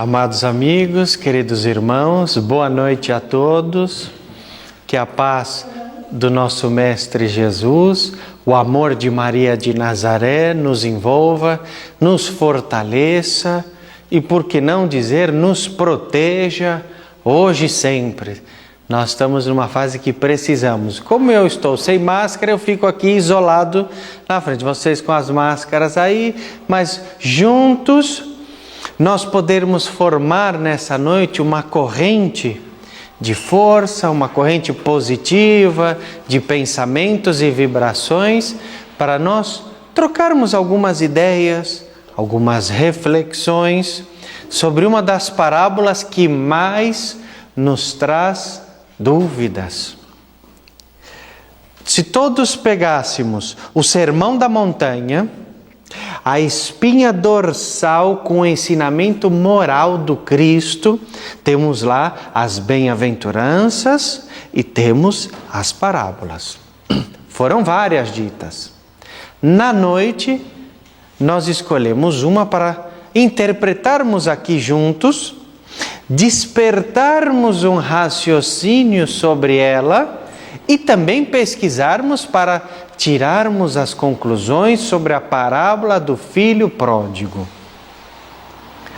Amados amigos, queridos irmãos, boa noite a todos. Que a paz do nosso Mestre Jesus, o amor de Maria de Nazaré nos envolva, nos fortaleça e, por que não dizer, nos proteja hoje e sempre. Nós estamos numa fase que precisamos. Como eu estou sem máscara, eu fico aqui isolado na frente. Vocês com as máscaras aí, mas juntos nós podermos formar nessa noite uma corrente de força, uma corrente positiva, de pensamentos e vibrações, para nós trocarmos algumas ideias, algumas reflexões sobre uma das parábolas que mais nos traz dúvidas. Se todos pegássemos o Sermão da Montanha, a espinha dorsal com o ensinamento moral do Cristo, temos lá as bem-aventuranças e temos as parábolas. Foram várias ditas. Na noite, nós escolhemos uma para interpretarmos aqui juntos, despertarmos um raciocínio sobre ela e também pesquisarmos para tirarmos as conclusões sobre a parábola do filho pródigo.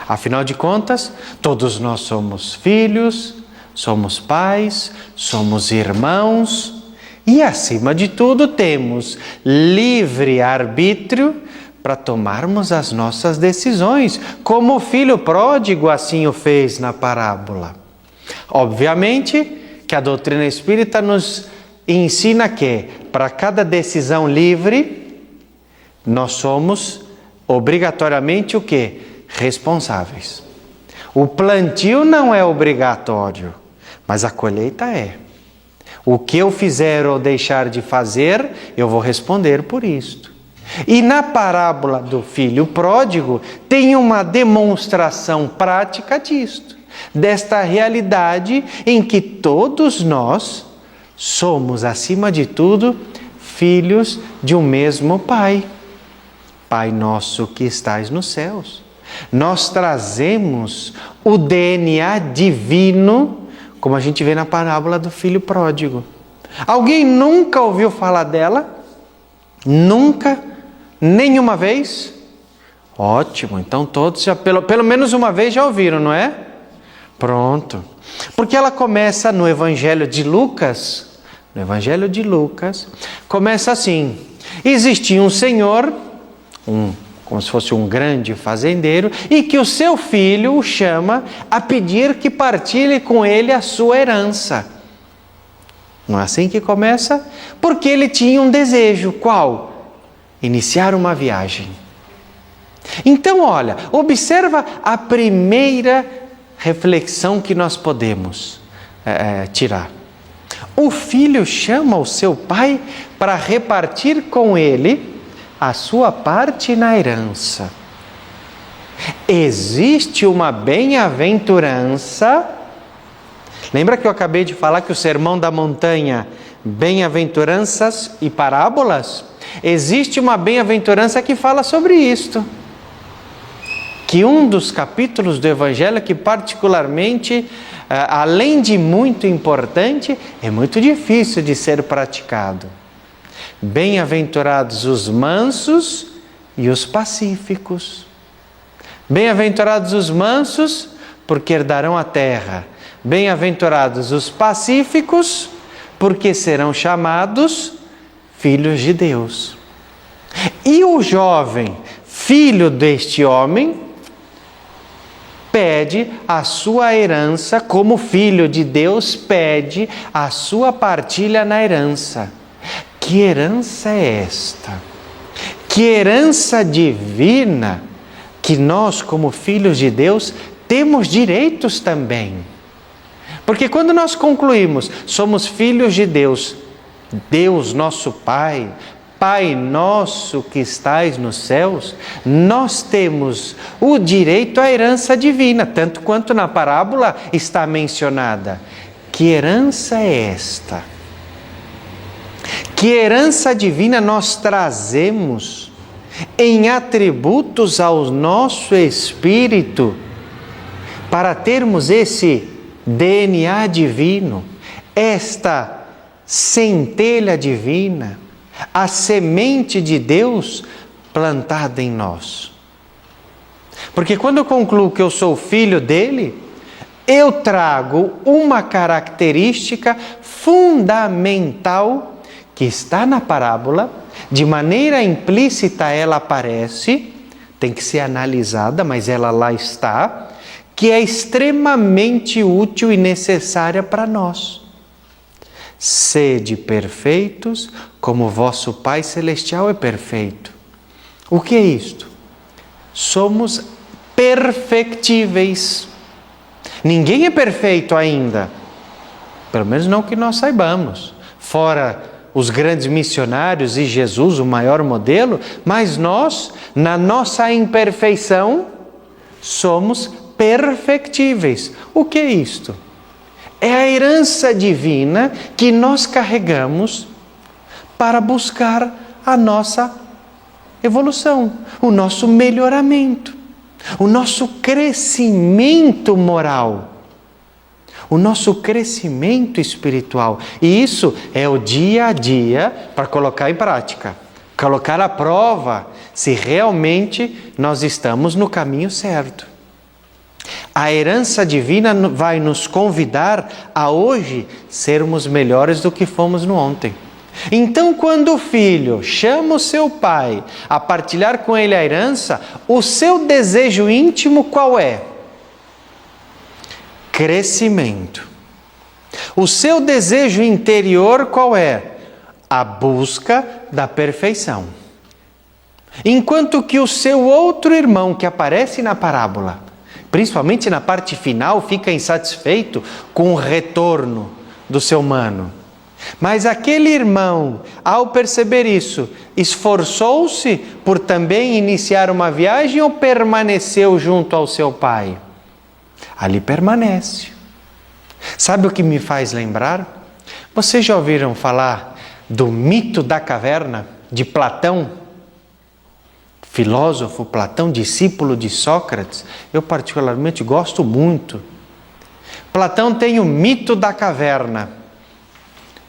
Afinal de contas, todos nós somos filhos, somos pais, somos irmãos e, acima de tudo, temos livre arbítrio para tomarmos as nossas decisões, como o filho pródigo assim o fez na parábola. Obviamente que a doutrina espírita nos ensina que, para cada decisão livre, nós somos obrigatoriamente o quê? Responsáveis. O plantio não é obrigatório, mas a colheita é. O que eu fizer ou deixar de fazer, eu vou responder por isto. E na parábola do filho pródigo, tem uma demonstração prática disto, desta realidade em que todos nós somos, acima de tudo, filhos de um mesmo Pai. Pai nosso que estais nos céus. Nós trazemos o DNA divino, como a gente vê na parábola do filho pródigo. Alguém nunca ouviu falar dela? Nunca? Nenhuma vez? Ótimo, então todos já, pelo menos uma vez já ouviram, não é? Pronto. Porque ela começa no Evangelho de Lucas. No Evangelho de Lucas, começa assim: existia um senhor, como se fosse um grande fazendeiro, e que o seu filho o chama a pedir que partilhe com ele a sua herança. Não é assim que começa? Porque ele tinha um desejo, qual? Iniciar uma viagem. Então, olha, observa a primeira reflexão que nós podemos tirar. O filho chama o seu pai para repartir com ele a sua parte na herança. Existe uma bem-aventurança. Lembra que eu acabei de falar que o Sermão da Montanha, bem-aventuranças e parábolas? Existe uma bem-aventurança que fala sobre isto. Que um dos capítulos do Evangelho que particularmente, além de muito importante, é muito difícil de ser praticado. Bem-aventurados os mansos e os pacíficos. Bem-aventurados os mansos, porque herdarão a terra. Bem-aventurados os pacíficos, porque serão chamados filhos de Deus. E o jovem, filho deste homem, pede a sua herança, como filho de Deus, pede a sua partilha na herança. Que herança é esta? Que herança divina que nós, como filhos de Deus, temos direitos também. Porque quando nós concluímos, somos filhos de Deus, Deus nosso Pai, Pai nosso que estais nos céus, nós temos o direito à herança divina, tanto quanto na parábola está mencionada. Que herança é esta? Que herança divina nós trazemos em atributos ao nosso espírito para termos esse DNA divino, esta centelha divina, a semente de Deus plantada em nós. Porque quando eu concluo que eu sou filho dele, eu trago uma característica fundamental que está na parábola, de maneira implícita ela aparece, tem que ser analisada, mas ela lá está, que é extremamente útil e necessária para nós. Sede perfeitos, como vosso Pai Celestial é perfeito. O que é isto? Somos perfectíveis. Ninguém é perfeito ainda, pelo menos não que nós saibamos, fora os grandes missionários e Jesus, o maior modelo, mas nós, na nossa imperfeição, somos perfectíveis. O que é isto? É a herança divina que nós carregamos para buscar a nossa evolução, o nosso melhoramento, o nosso crescimento moral, o nosso crescimento espiritual. E isso é o dia a dia para colocar em prática, colocar à prova se realmente nós estamos no caminho certo. A herança divina vai nos convidar a hoje sermos melhores do que fomos no ontem. Então, quando o filho chama o seu pai a partilhar com ele a herança, o seu desejo íntimo qual é? Crescimento. O seu desejo interior qual é? A busca da perfeição. Enquanto que o seu outro irmão que aparece na parábola, principalmente na parte final, fica insatisfeito com o retorno do seu mano. Mas aquele irmão, ao perceber isso, esforçou-se por também iniciar uma viagem ou permaneceu junto ao seu pai? Ali permanece. Sabe o que me faz lembrar? Vocês já ouviram falar do mito da caverna de Platão? Filósofo Platão, discípulo de Sócrates. Eu particularmente gosto muito. Platão tem o mito da caverna.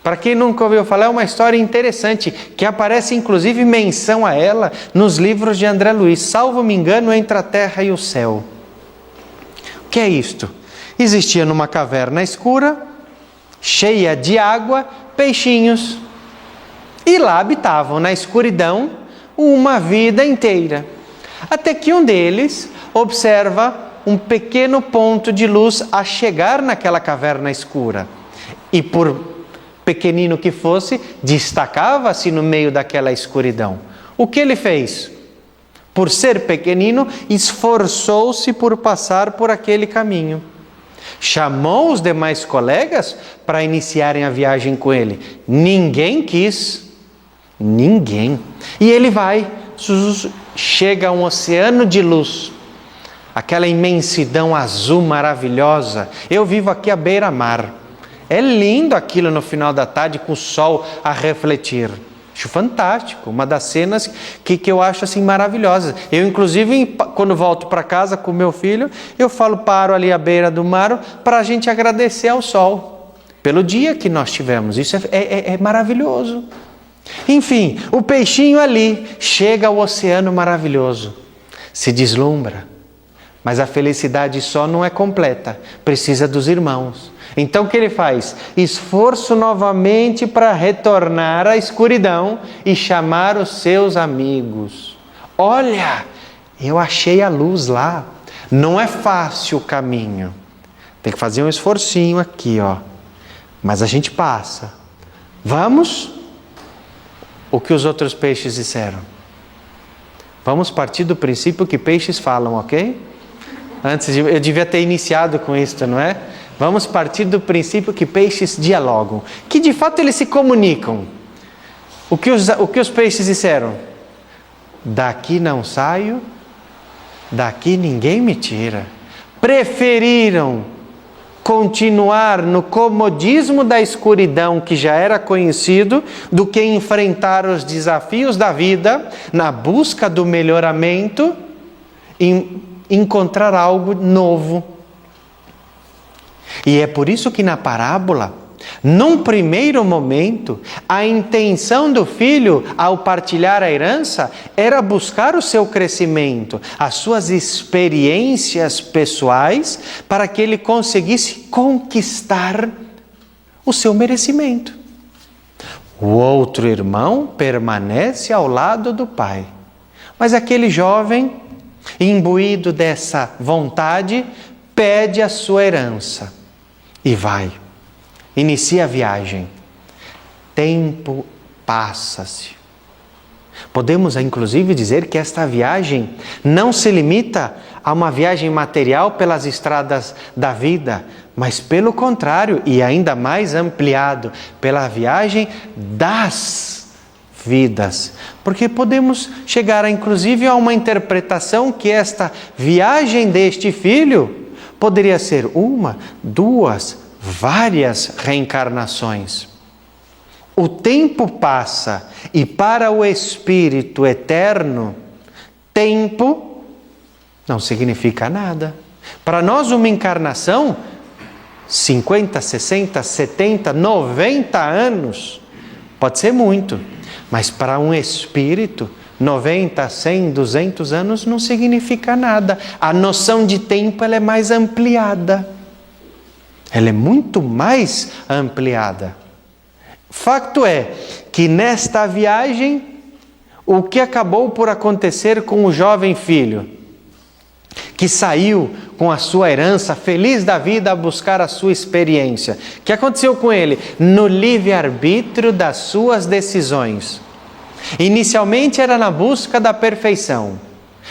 Para quem nunca ouviu falar, é uma história interessante, que aparece inclusive menção a ela nos livros de André Luiz, salvo me engano, Entre a Terra e o Céu. O que é isto? Existia numa caverna escura, cheia de água, peixinhos. E lá habitavam, na escuridão, uma vida inteira. Até que um deles observa um pequeno ponto de luz a chegar naquela caverna escura. E por pequenino que fosse, destacava-se no meio daquela escuridão. O que ele fez? Por ser pequenino, esforçou-se por passar por aquele caminho. Chamou os demais colegas para iniciarem a viagem com ele. Ninguém quis. Ninguém. E ele vai, chega a um oceano de luz. Aquela imensidão azul maravilhosa. Eu vivo aqui à beira-mar. É lindo aquilo no final da tarde com o sol a refletir. Acho fantástico, uma das cenas que eu acho assim maravilhosas. Eu inclusive quando volto para casa com meu filho, eu paro ali à beira do mar para a gente agradecer ao sol pelo dia que nós tivemos. Isso é maravilhoso. Enfim, o peixinho ali chega ao oceano maravilhoso, se deslumbra. Mas a felicidade só não é completa, precisa dos irmãos. Então o que ele faz? Esforço novamente para retornar à escuridão e chamar os seus amigos. Olha, eu achei a luz lá. Não é fácil o caminho. Tem que fazer um esforcinho aqui, ó. Mas a gente passa. Vamos? O que os outros peixes disseram? Vamos partir do princípio que peixes falam, ok? Eu devia ter iniciado com isso, não é? Vamos partir do princípio que peixes dialogam, que de fato eles se comunicam. O que os peixes disseram? Daqui não saio, daqui ninguém me tira. Preferiram continuar no comodismo da escuridão que já era conhecido, do que enfrentar os desafios da vida na busca do melhoramento e encontrar algo novo, E é por isso que na parábola, num primeiro momento, a intenção do filho ao partilhar a herança era buscar o seu crescimento, as suas experiências pessoais, para que ele conseguisse conquistar o seu merecimento. O outro irmão permanece ao lado do pai. Mas aquele jovem, imbuído dessa vontade, pede a sua herança e vai. Inicia a viagem. Tempo passa-se. Podemos, inclusive, dizer que esta viagem não se limita a uma viagem material pelas estradas da vida, mas pelo contrário, e ainda mais ampliado, pela viagem das vidas. Porque podemos chegar, inclusive, a uma interpretação que esta viagem deste filho poderia ser uma, duas, várias reencarnações. O tempo passa e para o Espírito eterno, tempo não significa nada. Para nós uma encarnação, 50, 60, 70, 90 anos, pode ser muito. Mas para um espírito, 90, 100, 200 anos não significa nada. A noção de tempo ela é mais ampliada. Ela é muito mais ampliada. Fato é que nesta viagem, o que acabou por acontecer com o jovem filho, que saiu com a sua herança, feliz da vida a buscar a sua experiência. O que aconteceu com ele? No livre-arbítrio das suas decisões. Inicialmente era na busca da perfeição,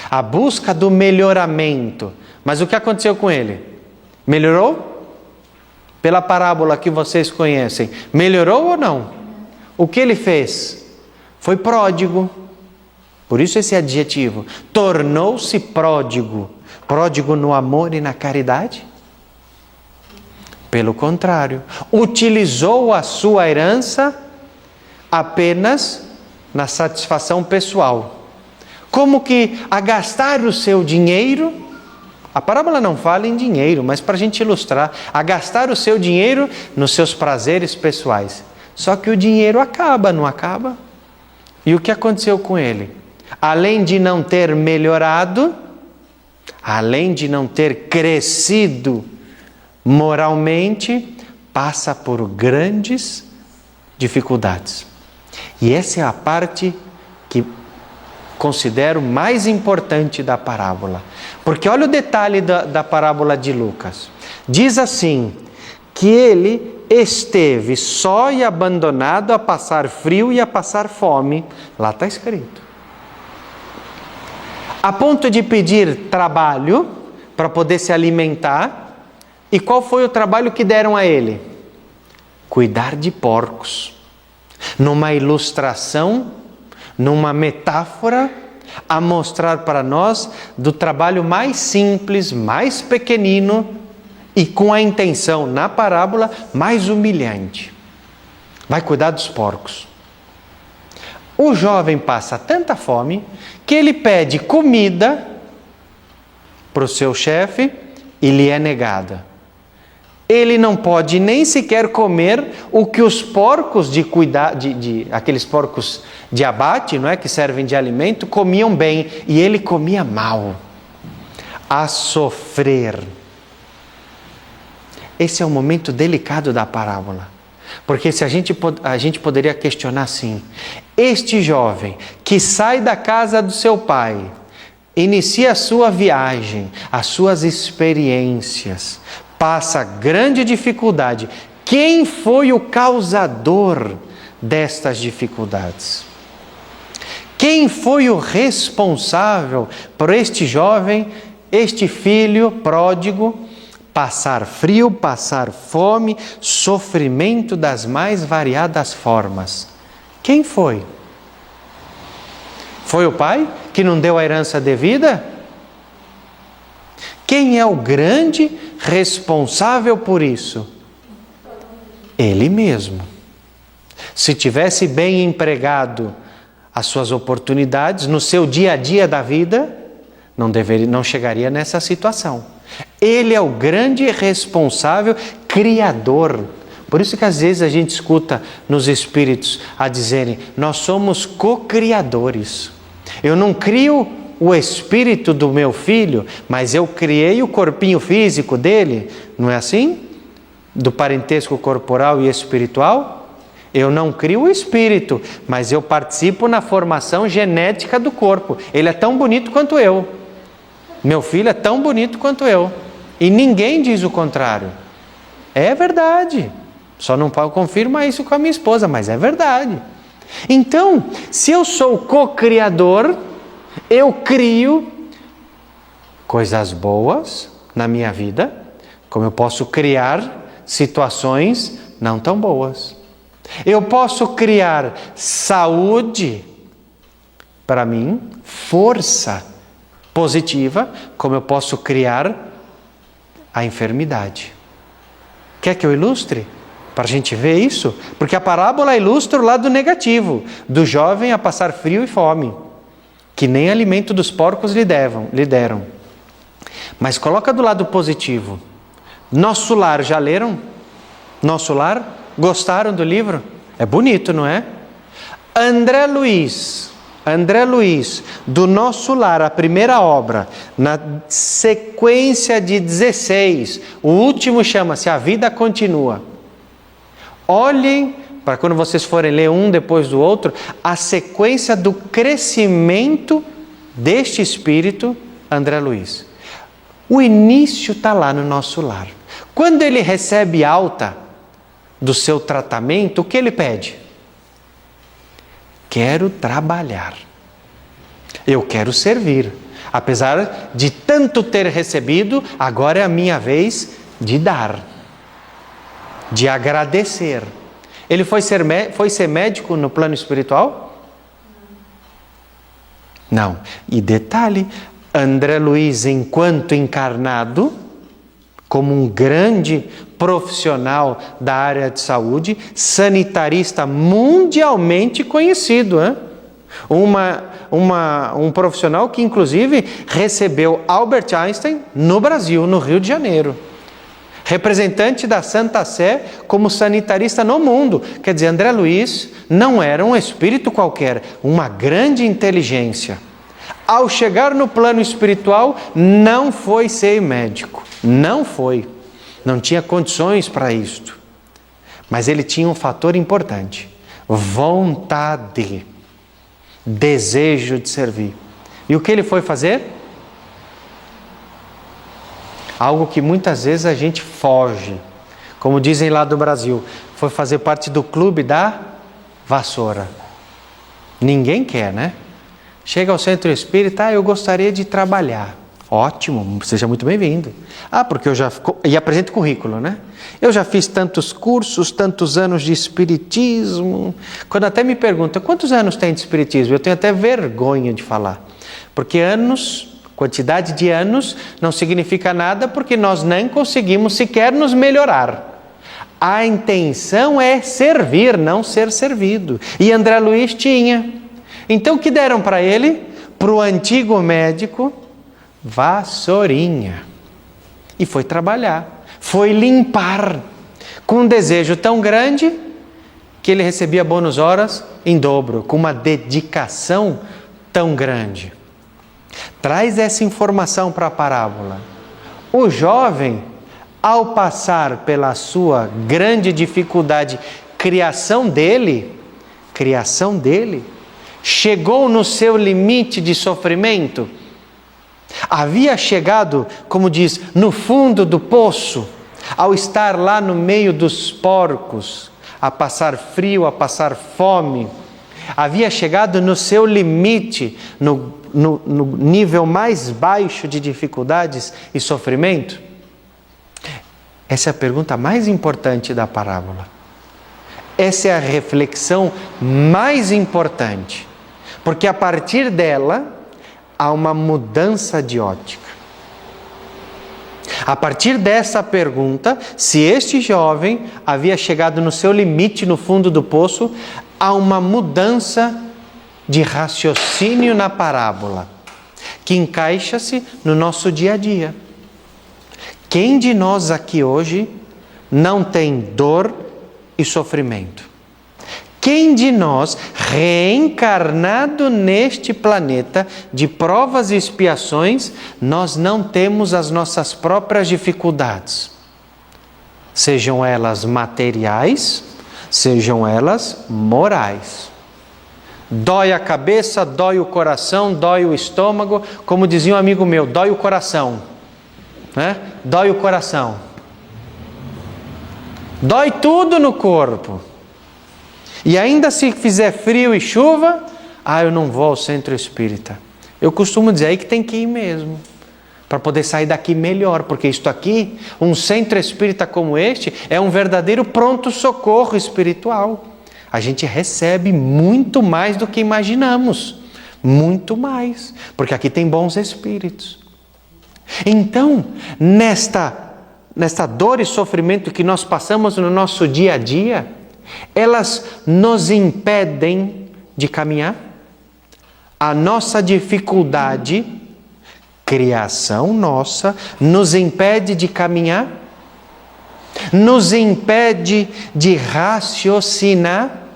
a busca do melhoramento. Mas o que aconteceu com ele? Melhorou? Pela parábola que vocês conhecem, melhorou ou não? O que ele fez? Foi pródigo. Por isso esse adjetivo. Tornou-se pródigo. Pródigo no amor e na caridade? Pelo contrário, utilizou a sua herança apenas na satisfação pessoal. Como que a gastar o seu dinheiro, a parábola não fala em dinheiro, mas para a gente ilustrar, a gastar o seu dinheiro nos seus prazeres pessoais. Só que o dinheiro acaba, não acaba? E o que aconteceu com ele? Além de não ter melhorado, além de não ter crescido moralmente, passa por grandes dificuldades. E essa é a parte que considero mais importante da parábola. Porque olha o detalhe da parábola de Lucas. Diz assim, que ele esteve só e abandonado a passar frio e a passar fome. Lá está escrito. A ponto de pedir trabalho para poder se alimentar. E qual foi o trabalho que deram a ele? Cuidar de porcos. Numa ilustração, numa metáfora, a mostrar para nós do trabalho mais simples, mais pequenino e com a intenção, na parábola, mais humilhante. Vai cuidar dos porcos. O jovem passa tanta fome que ele pede comida para o seu chefe e lhe é negada. Ele não pode nem sequer comer o que os porcos aqueles porcos de abate, não é, que servem de alimento, comiam bem, e ele comia mal. A sofrer. Esse é um momento delicado da parábola. Porque se a gente poderia questionar assim: este jovem que sai da casa do seu pai, inicia a sua viagem, as suas experiências, passa grande dificuldade. Quem foi o causador destas dificuldades? Quem foi o responsável por este jovem, este filho pródigo, passar frio, passar fome, sofrimento das mais variadas formas? Quem foi? Foi o pai que não deu a herança devida? Quem é o grande responsável por isso? Ele mesmo. Se tivesse bem empregado as suas oportunidades no seu dia a dia da vida, não chegaria nessa situação. Ele é o grande responsável, criador. Por isso que às vezes a gente escuta nos espíritos a dizerem, nós somos co-criadores. Eu não crio o espírito do meu filho, mas eu criei o corpinho físico dele. Não é assim? Do parentesco corporal e espiritual? Eu não crio o espírito, mas eu participo na formação genética do corpo. Ele é tão bonito quanto eu. Meu filho é tão bonito quanto eu. E ninguém diz o contrário. É verdade. Só não posso confirmar isso com a minha esposa, mas é verdade. Então, se eu sou co-criador, eu crio coisas boas na minha vida, como eu posso criar situações não tão boas. Eu posso criar saúde para mim, força positiva, como eu posso criar a enfermidade. Quer que eu ilustre? Para a gente ver isso? Porque a parábola ilustra o lado negativo, do jovem a passar frio e fome, que nem alimento dos porcos lhe deram. Mas coloca do lado positivo. Nosso Lar, já leram? Nosso Lar? Gostaram do livro? É bonito, não é? André Luiz, do Nosso Lar, a primeira obra, na sequência de 16, o último chama-se A Vida Continua. Olhem, para quando vocês forem ler um depois do outro, a sequência do crescimento deste espírito, André Luiz. O início está lá no Nosso Lar. Quando ele recebe alta do seu tratamento, o que ele pede? Quero trabalhar. Eu quero servir. Apesar de tanto ter recebido, agora é a minha vez de dar, de agradecer. Ele foi ser médico no plano espiritual? Não. E detalhe, André Luiz, enquanto encarnado, como um grande profissional da área de saúde, sanitarista mundialmente conhecido, hein? Um profissional que inclusive recebeu Albert Einstein no Brasil, no Rio de Janeiro. Representante da Santa Sé como sanitarista no mundo. Quer dizer, André Luiz não era um espírito qualquer, uma grande inteligência. Ao chegar no plano espiritual, não foi ser médico. Não foi. Não tinha condições para isto. Mas ele tinha um fator importante: vontade, desejo de servir. E o que ele foi fazer? Algo que muitas vezes a gente foge. Como dizem lá do Brasil, foi fazer parte do clube da vassoura. Ninguém quer, né? Chega ao centro espírita, eu gostaria de trabalhar. Ótimo, seja muito bem-vindo. Porque eu já... E apresenta o currículo, né? Eu já fiz tantos cursos, tantos anos de espiritismo. Quando até me perguntam, quantos anos tem de espiritismo? Eu tenho até vergonha de falar. Porque anos, quantidade de anos, não significa nada, porque nós nem conseguimos sequer nos melhorar. A intenção é servir, não ser servido. E André Luiz tinha. Então o que deram para ele? Para o antigo médico, vassourinha. E foi trabalhar, foi limpar, com um desejo tão grande que ele recebia bônus horas em dobro, com uma dedicação tão grande. Traz essa informação para a parábola. O jovem, ao passar pela sua grande dificuldade, criação dele, chegou no seu limite de sofrimento. Havia chegado, como diz, no fundo do poço, ao estar lá no meio dos porcos, a passar frio, a passar fome. Havia chegado no seu limite, no nível mais baixo de dificuldades e sofrimento? Essa é a pergunta mais importante da parábola. Essa é a reflexão mais importante, porque a partir dela há uma mudança de ótica. A partir dessa pergunta, se este jovem havia chegado no seu limite no fundo do poço, há uma mudança de raciocínio na parábola, que encaixa-se no nosso dia a dia, Quem de nós aqui hoje não tem dor e sofrimento? Quem de nós, reencarnado neste planeta de provas e expiações, nós não temos as nossas próprias dificuldades? Sejam elas materiais, sejam elas morais. Dói a cabeça, dói o coração, dói o estômago. Como dizia um amigo meu, dói o coração. Né? Dói o coração. Dói tudo no corpo. E ainda se fizer frio e chuva, eu não vou ao centro espírita. Eu costumo dizer aí que tem que ir mesmo, para poder sair daqui melhor, porque isto aqui, um centro espírita como este, é um verdadeiro pronto-socorro espiritual. A gente recebe muito mais do que imaginamos, muito mais, porque aqui tem bons espíritos. Então, nesta dor e sofrimento que nós passamos no nosso dia a dia, elas nos impedem de caminhar. A nossa dificuldade, criação nossa, nos impede de caminhar, nos impede de raciocinar,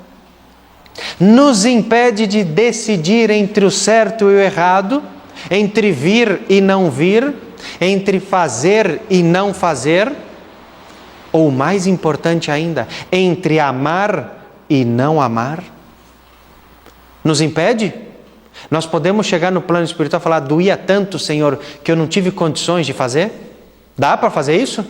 nos impede de decidir entre o certo e o errado, entre vir e não vir, entre fazer e não fazer, ou mais importante ainda, entre amar e não amar. Nos impede? Nós podemos chegar no plano espiritual e falar: doía tanto, Senhor, que eu não tive condições de fazer? Dá para fazer isso?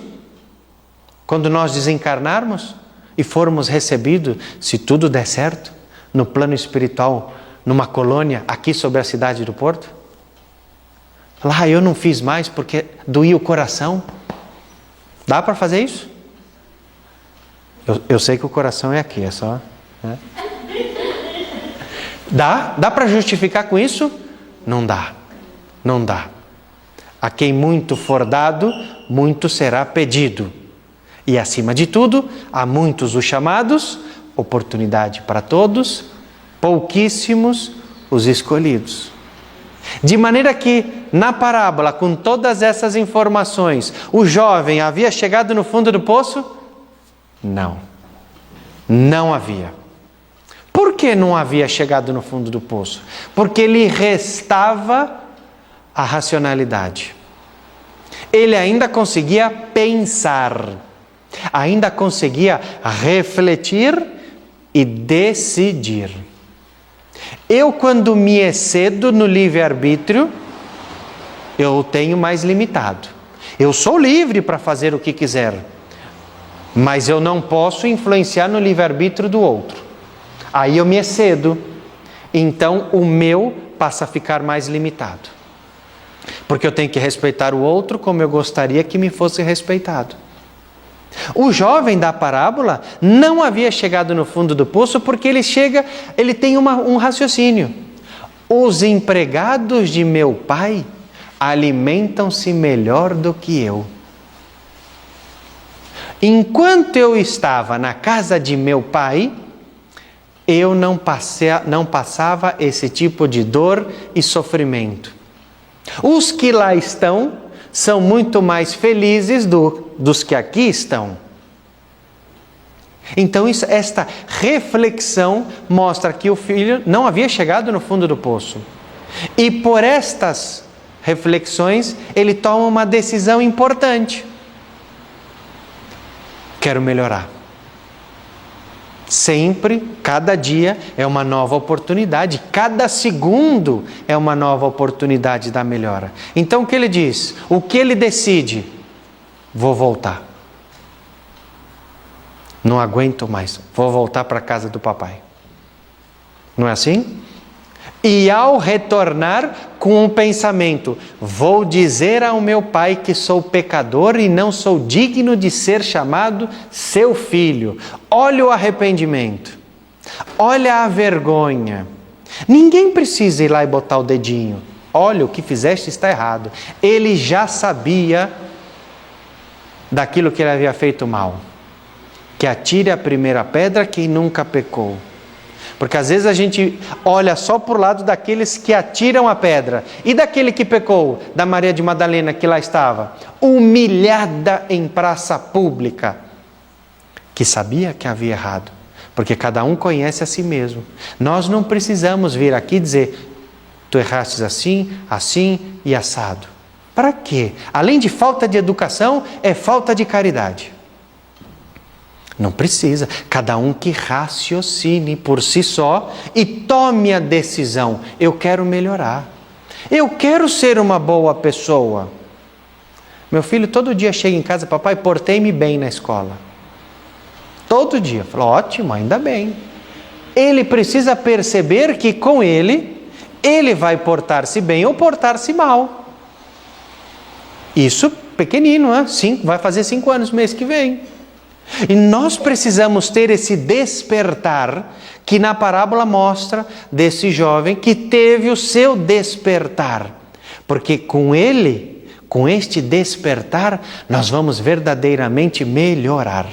Quando nós desencarnarmos e formos recebidos, se tudo der certo, no plano espiritual, numa colônia aqui sobre a cidade do Porto? Lá eu não fiz mais porque doía o coração. Dá para fazer isso? Eu sei que o coração é aqui, é só... Né? Dá para justificar com isso? Não dá. Não dá. A quem muito for dado, muito será pedido. E acima de tudo, há muitos os chamados, oportunidade para todos, pouquíssimos os escolhidos. De maneira que, na parábola, com todas essas informações, o jovem havia chegado no fundo do poço? Não. Não havia. Por que não havia chegado no fundo do poço? Porque lhe restava a racionalidade. Ele ainda conseguia pensar, ainda conseguia refletir e decidir. Eu, quando me excedo no livre-arbítrio, eu tenho mais limitado. Eu sou livre para fazer o que quiser, mas eu não posso influenciar no livre-arbítrio do outro. Aí eu me excedo, então o meu passa a ficar mais limitado. Porque eu tenho que respeitar o outro como eu gostaria que me fosse respeitado. O jovem da parábola não havia chegado no fundo do poço porque ele tem um raciocínio. Os empregados de meu pai alimentam-se melhor do que eu. Enquanto eu estava na casa de meu pai, eu não passava esse tipo de dor e sofrimento. Os que lá estão são muito mais felizes dos que aqui estão. Então esta reflexão mostra que o filho não havia chegado no fundo do poço. E por estas reflexões, ele toma uma decisão importante. Quero melhorar. Sempre, cada dia é uma nova oportunidade, cada segundo é uma nova oportunidade da melhora. Então o que ele diz? O que ele decide? Vou voltar. Não aguento mais, vou voltar para a casa do papai. Não é assim? E ao retornar com o pensamento, vou dizer ao meu pai que sou pecador e não sou digno de ser chamado seu filho. Olha o arrependimento, olha a vergonha. Ninguém precisa ir lá e botar o dedinho. Olha, o que fizeste está errado. Ele já sabia daquilo que ele havia feito mal. Que atire a primeira pedra quem nunca pecou. Porque às vezes a gente olha só para o lado daqueles que atiram a pedra. E daquele que pecou, da Maria de Madalena que lá estava, humilhada em praça pública, que sabia que havia errado. Porque cada um conhece a si mesmo. Nós não precisamos vir aqui dizer, tu erraste assim, assim e assado. Para quê? Além de falta de educação, é falta de caridade. Não precisa. Cada um que raciocine por si só e tome a decisão. Eu quero melhorar. Eu quero ser uma boa pessoa. Meu filho todo dia chega em casa, papai, portei-me bem na escola. Todo dia. Falo, ótimo, ainda bem. Ele precisa perceber que com ele vai portar-se bem ou portar-se mal. Isso pequenino, né? Vai fazer 5 anos mês que vem. E nós precisamos ter esse despertar que na parábola mostra desse jovem que teve o seu despertar. Porque com ele, com este despertar, nós vamos verdadeiramente melhorar.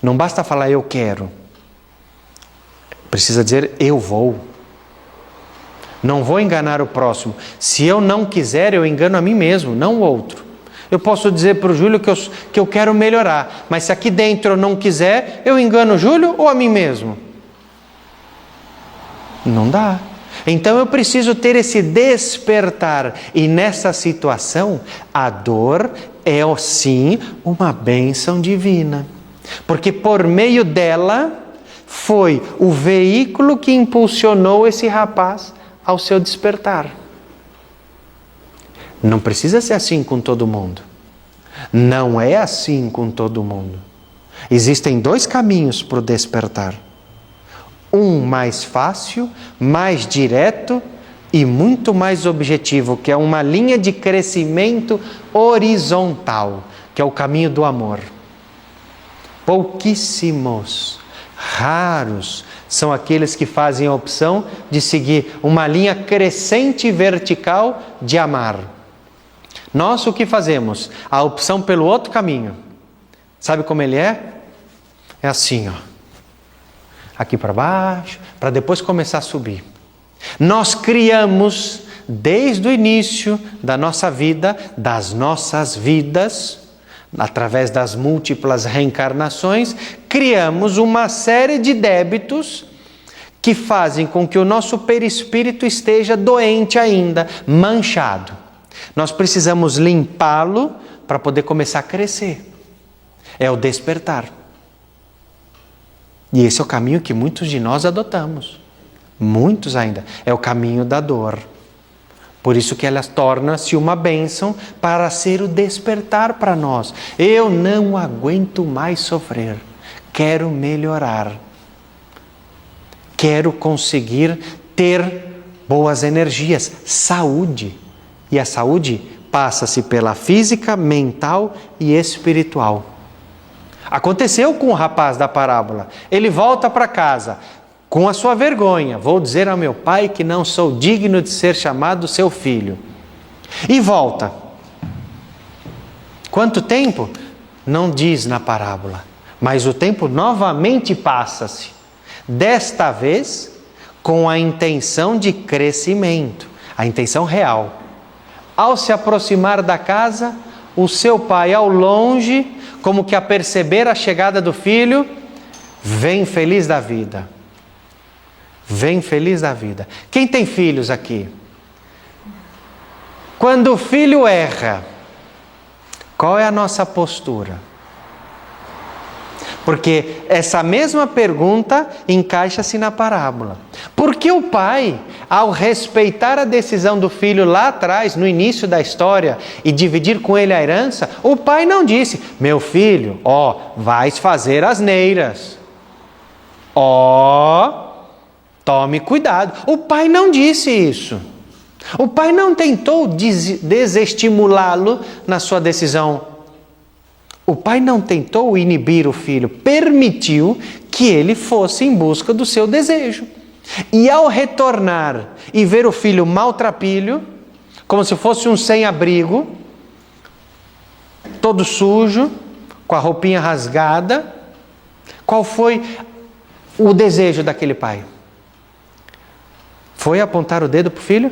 Não basta falar eu quero. Precisa dizer eu vou. Não vou enganar o próximo. Se eu não quiser, eu engano a mim mesmo, não o outro. Eu posso dizer para o Júlio que eu quero melhorar, mas se aqui dentro eu não quiser, eu engano o Júlio ou a mim mesmo? Não dá. Então eu preciso ter esse despertar. E nessa situação, a dor é sim uma bênção divina. Porque por meio dela, foi o veículo que impulsionou esse rapaz ao seu despertar. Não precisa ser assim com todo mundo. Não é assim com todo mundo. Existem 2 caminhos para o despertar. Um mais fácil, mais direto e muito mais objetivo, que é uma linha de crescimento horizontal, que é o caminho do amor. Pouquíssimos, raros, são aqueles que fazem a opção de seguir uma linha crescente vertical de amar. Nós o que fazemos? A opção pelo outro caminho. Sabe como ele é? É assim, ó. Aqui para baixo, para depois começar a subir. Nós criamos, desde o início da nossa vida, das nossas vidas, através das múltiplas reencarnações, criamos uma série de débitos que fazem com que o nosso perispírito esteja doente ainda, manchado. Nós precisamos limpá-lo para poder começar a crescer. É o despertar. E esse é o caminho que muitos de nós adotamos. Muitos ainda. É o caminho da dor. Por isso que ela torna-se uma bênção para ser o despertar para nós. Eu não aguento mais sofrer. Quero melhorar. Quero conseguir ter boas energias, saúde. E a saúde passa-se pela física, mental e espiritual. Aconteceu com o rapaz da parábola. Ele volta para casa com a sua vergonha. Vou dizer ao meu pai que não sou digno de ser chamado seu filho. E volta. Quanto tempo? Não diz na parábola. Mas o tempo novamente passa-se. Desta vez com a intenção de crescimento. A intenção real. Ao se aproximar da casa, o seu pai ao longe, como que a perceber a chegada do filho, vem feliz da vida. Vem feliz da vida. Quem tem filhos aqui? Quando o filho erra, qual é a nossa postura? Porque essa mesma pergunta encaixa-se na parábola. Por que o pai, ao respeitar a decisão do filho lá atrás, no início da história, e dividir com ele a herança, o pai não disse, meu filho, vais fazer asneiras. Tome cuidado. O pai não disse isso. O pai não tentou desestimulá-lo na sua decisão. O pai não tentou inibir o filho, permitiu que ele fosse em busca do seu desejo. E ao retornar e ver o filho maltrapilho, como se fosse um sem-abrigo, todo sujo, com a roupinha rasgada, qual foi o desejo daquele pai? Foi apontar o dedo para o filho?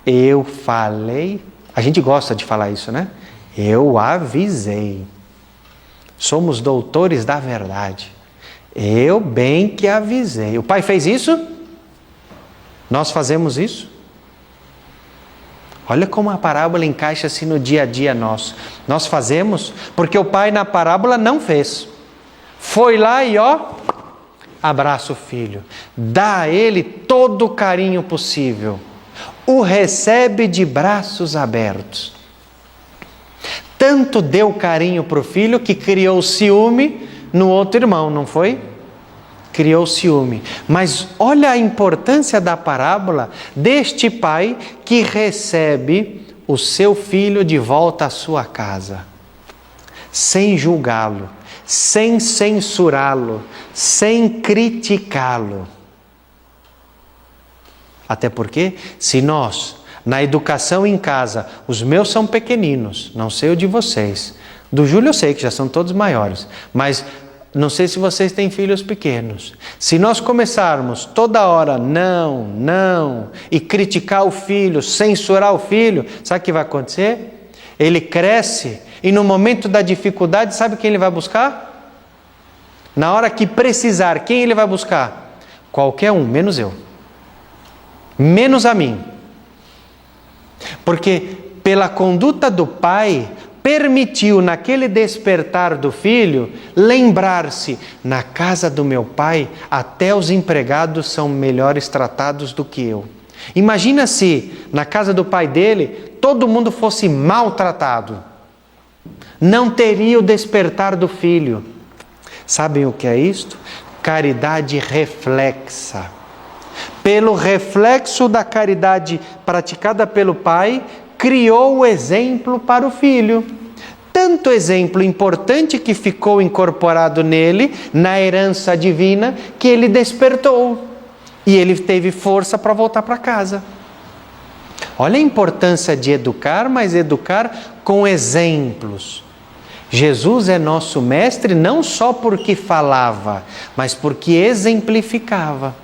Eu falei. A gente gosta de falar isso, né? Eu avisei. Somos doutores da verdade. Eu bem que avisei. O pai fez isso? Nós fazemos isso? Olha como a parábola encaixa-se no dia a dia nosso. Nós fazemos porque o pai na parábola não fez. Foi lá e abraça o filho. Dá a ele todo o carinho possível. O recebe de braços abertos. Tanto deu carinho para o filho que criou ciúme no outro irmão, não foi? Criou ciúme. Mas olha a importância da parábola deste pai que recebe o seu filho de volta à sua casa, sem julgá-lo, sem censurá-lo, sem criticá-lo. Até porque, se nós, na educação em casa, os meus são pequeninos, não sei o de vocês. Do Júlio eu sei que já são todos maiores, mas não sei se vocês têm filhos pequenos. Se nós começarmos toda hora não, e criticar o filho, censurar o filho, sabe o que vai acontecer? Ele cresce e no momento da dificuldade, sabe quem ele vai buscar? Na hora que precisar, quem ele vai buscar? Qualquer um, menos eu. Menos a mim. Porque pela conduta do pai, permitiu naquele despertar do filho, lembrar-se, na casa do meu pai, até os empregados são melhores tratados do que eu. Imagina se, na casa do pai dele, todo mundo fosse maltratado. Não teria o despertar do filho. Sabem o que é isto? Caridade reflexa. Pelo reflexo da caridade praticada pelo pai, criou o exemplo para o filho. Tanto exemplo importante que ficou incorporado nele, na herança divina, que ele despertou. E ele teve força para voltar para casa. Olha a importância de educar, mas educar com exemplos. Jesus é nosso mestre não só porque falava, mas porque exemplificava.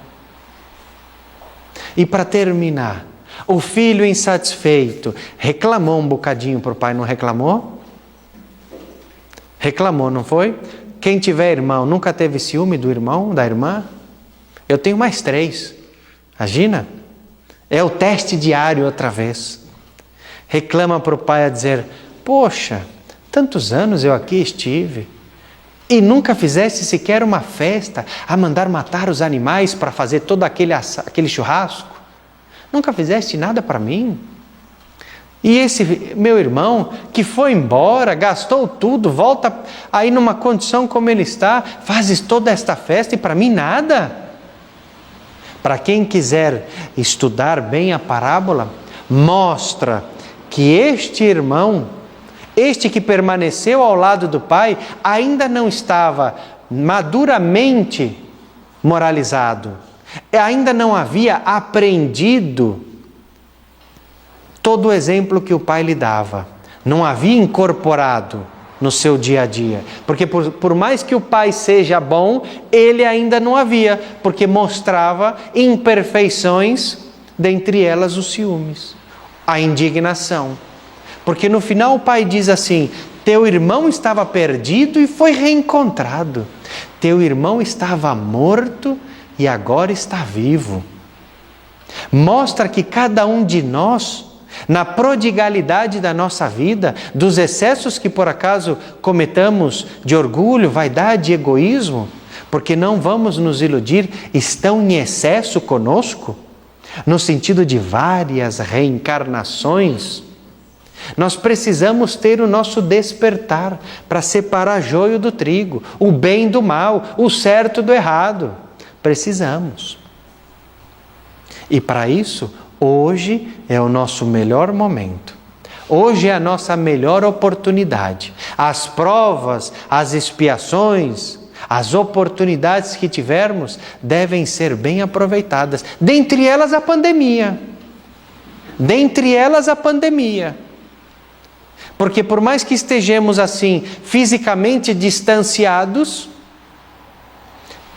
E para terminar, o filho insatisfeito reclamou um bocadinho para o pai, não reclamou? Reclamou, não foi? Quem tiver irmão, nunca teve ciúme do irmão, da irmã? Eu tenho mais 3. Imagina? É o teste diário outra vez. Reclama para o pai a dizer, poxa, tantos anos eu aqui estive e nunca fizeste sequer uma festa a mandar matar os animais para fazer todo aquele churrasco. Nunca fizeste nada para mim. E esse meu irmão que foi embora, gastou tudo, volta aí numa condição como ele está, fazes toda esta festa e para mim nada. Para quem quiser estudar bem a parábola, mostra que este irmão, este que permaneceu ao lado do pai, ainda não estava maduramente moralizado. Ainda não havia aprendido todo o exemplo que o pai lhe dava. Não havia incorporado no seu dia a dia. Porque por mais que o pai seja bom, ele ainda não havia, porque mostrava imperfeições, dentre elas os ciúmes, a indignação. Porque no final o pai diz assim, teu irmão estava perdido e foi reencontrado. Teu irmão estava morto e agora está vivo. Mostra que cada um de nós, na prodigalidade da nossa vida, dos excessos que por acaso cometamos de orgulho, vaidade e egoísmo, porque não vamos nos iludir, estão em excesso conosco, no sentido de várias reencarnações. Nós precisamos ter o nosso despertar para separar joio do trigo, o bem do mal, o certo do errado. Precisamos. E para isso, hoje é o nosso melhor momento. Hoje é a nossa melhor oportunidade. As provas, as expiações, as oportunidades que tivermos devem ser bem aproveitadas. Dentre elas a pandemia. Dentre elas a pandemia. Porque por mais que estejamos assim, fisicamente distanciados,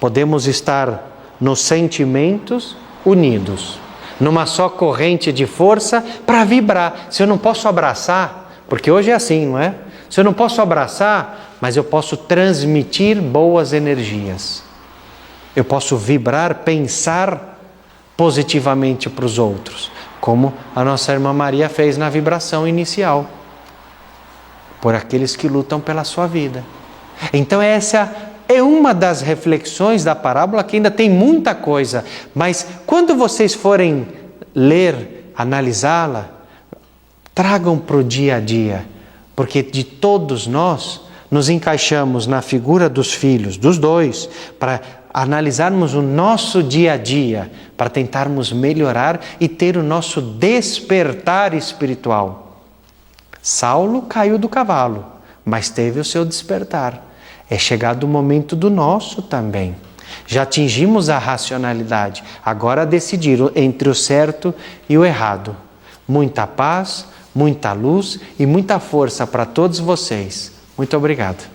Podemos estar nos sentimentos unidos, numa só corrente de força para vibrar. Se eu não posso abraçar, porque hoje é assim, não é? Se eu não posso abraçar, mas eu posso transmitir boas energias. Eu posso vibrar, pensar positivamente para os outros, como a nossa irmã Maria fez na vibração inicial, por aqueles que lutam pela sua vida. Então essa é uma das reflexões da parábola, que ainda tem muita coisa, mas quando vocês forem ler, analisá-la, tragam para o dia a dia, porque de todos nós nos encaixamos na figura dos filhos, dos dois, para analisarmos o nosso dia a dia, para tentarmos melhorar e ter o nosso despertar espiritual. Saulo caiu do cavalo, mas teve o seu despertar. É chegado o momento do nosso também. Já atingimos a racionalidade, agora decidir entre o certo e o errado. Muita paz, muita luz e muita força para todos vocês. Muito obrigado.